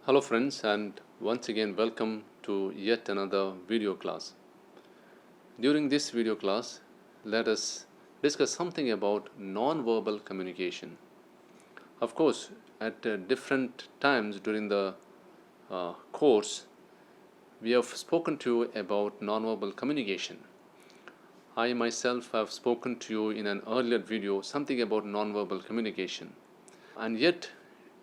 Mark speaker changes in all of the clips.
Speaker 1: Hello friends, and once again welcome to yet another video class. During this video class, let us discuss something about non-verbal communication. Of course, at different times during the course, we have spoken to you about non-verbal communication. I myself have spoken to you in an earlier video something about non-verbal communication. And yet,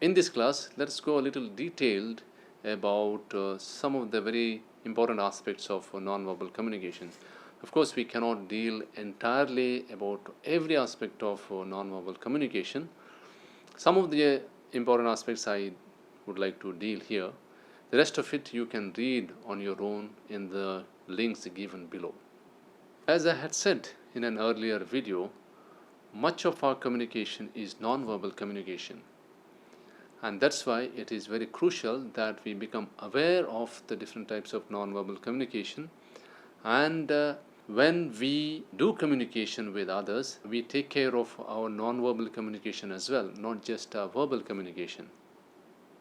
Speaker 1: in this class, let's go a little detailed about some of the very important aspects of non-verbal communication. Of course, we cannot deal entirely about every aspect of non-verbal communication. Some of the important aspects I would like to deal here. The rest of it you can read on your own in the links given below. As I had said in an earlier video, much of our communication is non-verbal communication. And that's why it is very crucial that we become aware of the different types of non-verbal communication. And when we do communication with others, we take care of our non-verbal communication as well, not just our verbal communication.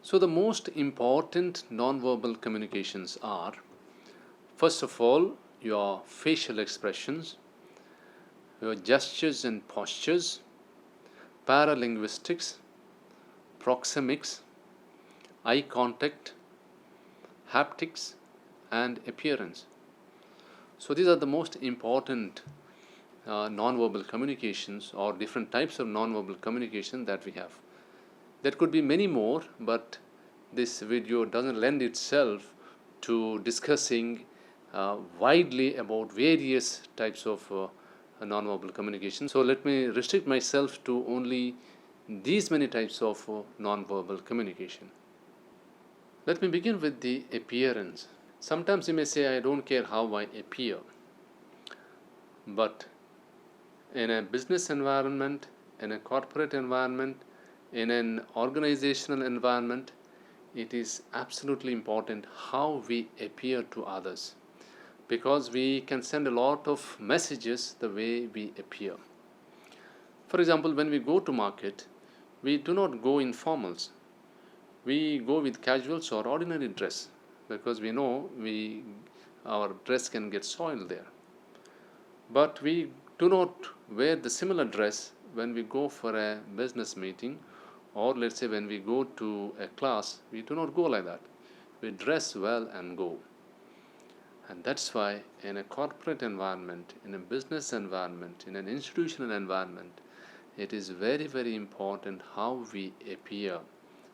Speaker 1: So the most important non-verbal communications are, first of all, your facial expressions, your gestures and postures, paralinguistics, proxemics, eye contact, haptics, and appearance. So these are the most important non-verbal communications or different types of non-verbal communication that we have. There could be many more, but this video doesn't lend itself to discussing widely about various types of non-verbal communication. So let me restrict myself to only these many types of non-verbal communication. Let me begin with the appearance. Sometimes you may say, I don't care how I appear. But in a business environment, in a corporate environment, in an organizational environment, it is absolutely important how we appear to others, because we can send a lot of messages the way we appear. For example, when we go to market, we do not go in formals. We go with casuals or ordinary dress because we know our dress can get soiled there. But we do not wear the similar dress when we go for a business meeting, or let's say when we go to a class. We do not go like that. We dress well and go. And that's why in a corporate environment, in a business environment, in an institutional environment, it is very, very important how we appear,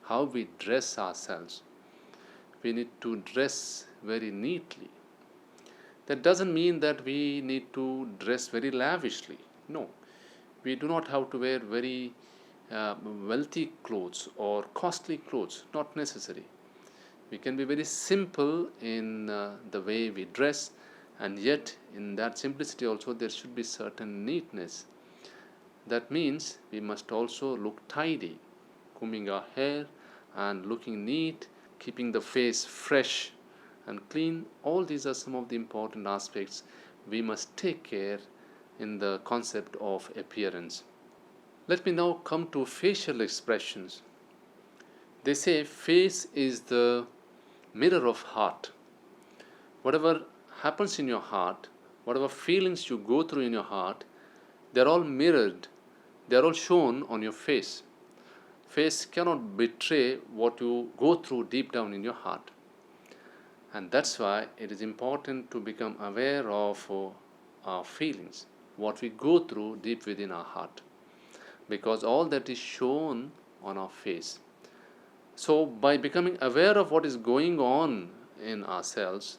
Speaker 1: how we dress ourselves. We need to dress very neatly. That doesn't mean that we need to dress very lavishly. No, we do not have to wear very wealthy clothes or costly clothes, not necessary. We can be very simple in the way we dress, and yet in that simplicity also there should be certain neatness. That means we must also look tidy, combing our hair and looking neat, keeping the face fresh and clean. All these are some of the important aspects we must take care in the concept of appearance. Let me now come to facial expressions. They say face is the mirror of heart. Whatever happens in your heart, whatever feelings you go through in your heart, they're all mirrored, they're all shown on your face. Face cannot betray what you go through deep down in your heart. And that's why it is important to become aware of our feelings, what we go through deep within our heart, because all that is shown on our face. So by becoming aware of what is going on in ourselves,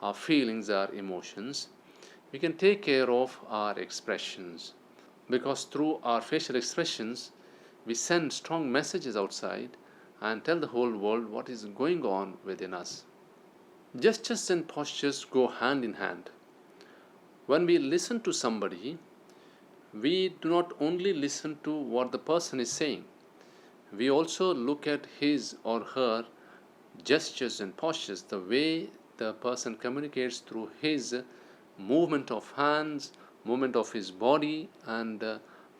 Speaker 1: our feelings, our emotions, we can take care of our expressions, because through our facial expressions we send strong messages outside and tell the whole world what is going on within us. Gestures and postures go hand in hand. When we listen to somebody, we do not only listen to what the person is saying, we also look at his or her gestures and postures, the way the person communicates through his movement of hands, movement of his body, and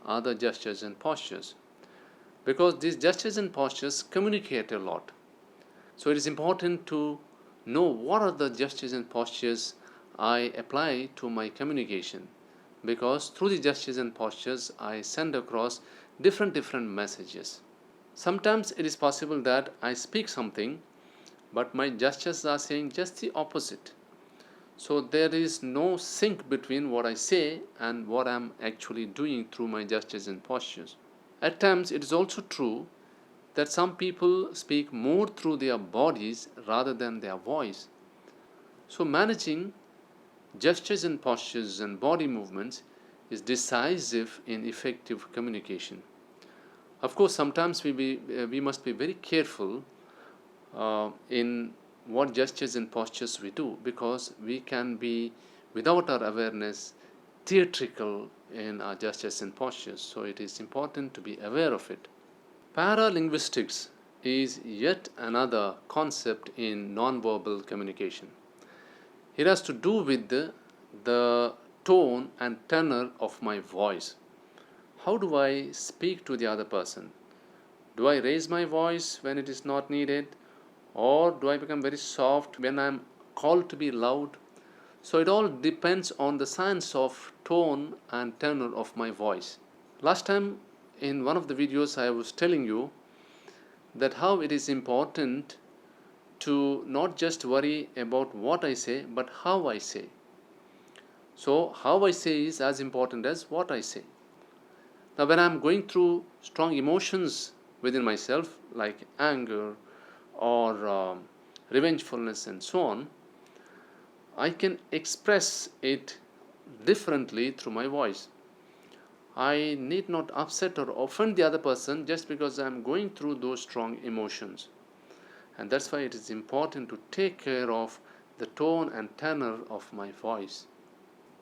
Speaker 1: other gestures and postures. Because these gestures and postures communicate a lot. So it is important to know what are the gestures and postures I apply to my communication, because through the gestures and postures I send across different messages. Sometimes it is possible that I speak something, but my gestures are saying just the opposite. So there is no sync between what I say and what I'm actually doing through my gestures and postures. At times, it is also true that some people speak more through their bodies rather than their voice. So, managing gestures and postures and body movements is decisive in effective communication. Of course, sometimes we must be very careful in what gestures and postures we do, because we can be, without our awareness, theatrical in our gestures and postures. So, it is important to be aware of it. Paralinguistics is yet another concept in nonverbal communication. It has to do with the tone and tenor of my voice. How do I speak to the other person? Do I raise my voice when it is not needed? Or do I become very soft when I'm called to be loud? So it all depends on the science of tone and tenor of my voice. Last time in one of the videos I was telling you that how it is important to not just worry about what I say, but how I say. So how I say is as important as what I say. Now when I'm going through strong emotions within myself, like anger or revengefulness and so on, I can express it differently through my voice. I need not upset or offend the other person just because I'm going through those strong emotions. And that's why it is important to take care of the tone and tenor of my voice.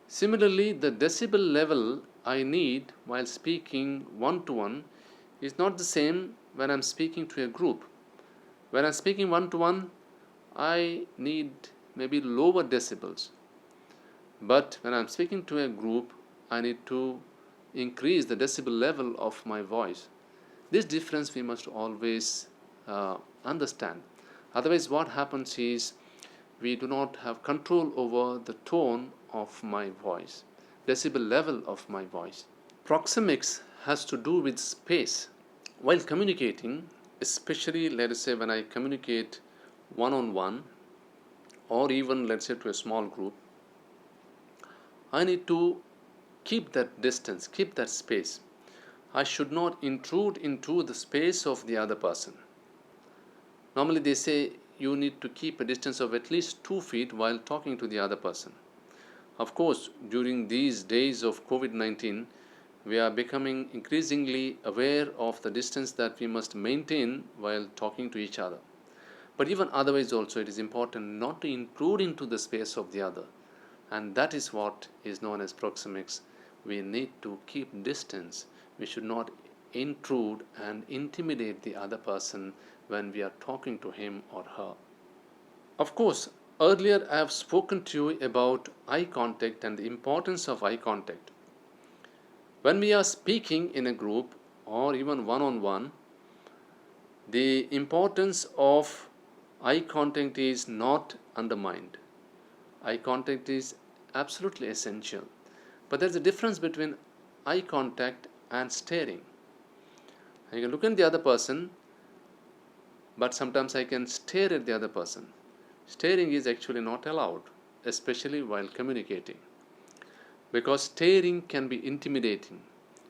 Speaker 1: Similarly, the decibel level I need while speaking one to one is not the same when I'm speaking to a group. When I'm speaking one to one, I need maybe lower decibels. But when I'm speaking to a group, I need to increase the decibel level of my voice. This difference we must always understand. Otherwise, what happens is we do not have control over the tone of my voice, decibel level of my voice. Proxemics has to do with space. While communicating, especially let us say when I communicate one on one, or even let's say to a small group, I need to keep that distance, keep that space. I should not intrude into the space of the other person. Normally they say you need to keep a distance of at least 2 feet while talking to the other person. Of course, during these days of COVID-19, we are becoming increasingly aware of the distance that we must maintain while talking to each other. But even otherwise also, it is important not to intrude into the space of the other. And that is what is known as proxemics. We need to keep distance. We should not intrude and intimidate the other person when we are talking to him or her. Of course, earlier I have spoken to you about eye contact and the importance of eye contact. When we are speaking in a group or even one on one, the importance of eye contact is not undermined. Eye contact is absolutely essential. But there's a difference between eye contact and staring. I can look at the other person, but sometimes I can stare at the other person. Staring is actually not allowed, especially while communicating. Because staring can be intimidating.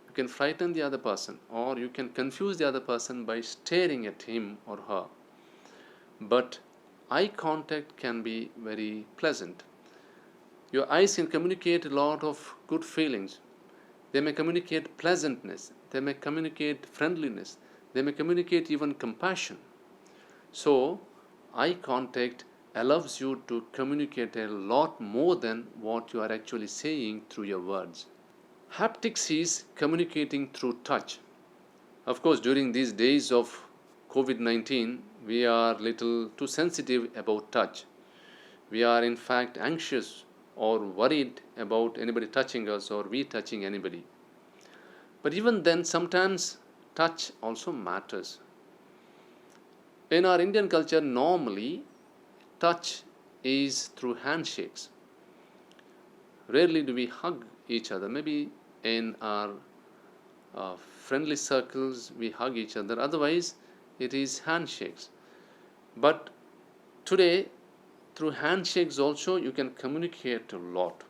Speaker 1: You can frighten the other person, or you can confuse the other person by staring at him or her. But eye contact can be very pleasant. Your eyes can communicate a lot of good feelings. They may communicate pleasantness. They may communicate friendliness. They may communicate even compassion. So, eye contact allows you to communicate a lot more than what you are actually saying through your words. Haptics is communicating through touch. Of course, during these days of COVID-19, we are little too sensitive about touch. We are in fact anxious or worried about anybody touching us or we touching anybody. But even then, sometimes touch also matters. In our Indian culture, normally touch is through handshakes. Rarely do we hug each other. Maybe in our friendly circles we hug each other. Otherwise, it is handshakes. But today, through handshakes also, you can communicate a lot.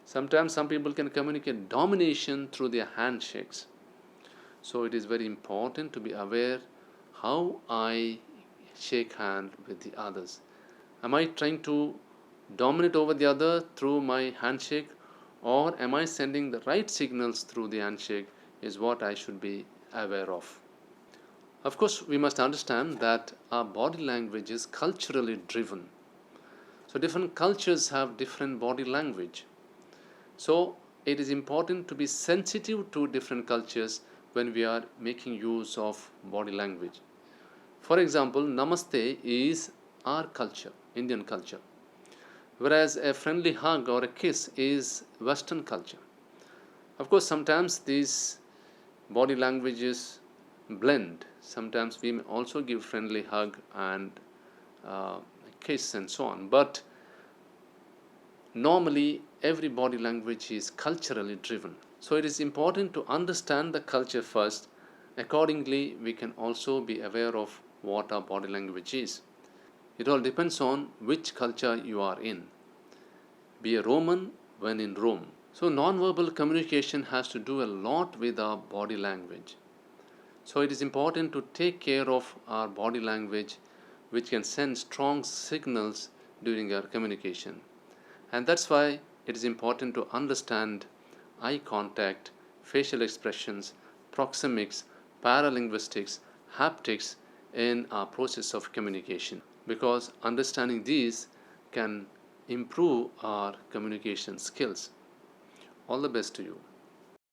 Speaker 1: Sometimes some people can communicate domination through their handshakes. So it is very important to be aware how I shake hand with the others. Am I trying to dominate over the other through my handshake, or am I sending the right signals through the handshake is what I should be aware of. Of course, we must understand that our body language is culturally driven. So different cultures have different body language. So it is important to be sensitive to different cultures when we are making use of body language. For example, namaste is our culture, Indian culture, whereas a friendly hug or a kiss is Western culture. Of course, sometimes these body languages blend. Sometimes we may also give friendly hug and kiss and so on. But normally, every body language is culturally driven. So it is important to understand the culture first. Accordingly, we can also be aware of what our body language is. It all depends on which culture you are in. Be a Roman when in Rome. So non-verbal communication has to do a lot with our body language. So it is important to take care of our body language, which can send strong signals during our communication. And that's why it is important to understand eye contact, facial expressions, proxemics, paralinguistics, haptics in our process of communication. Because understanding these can improve our communication skills. All the best to you.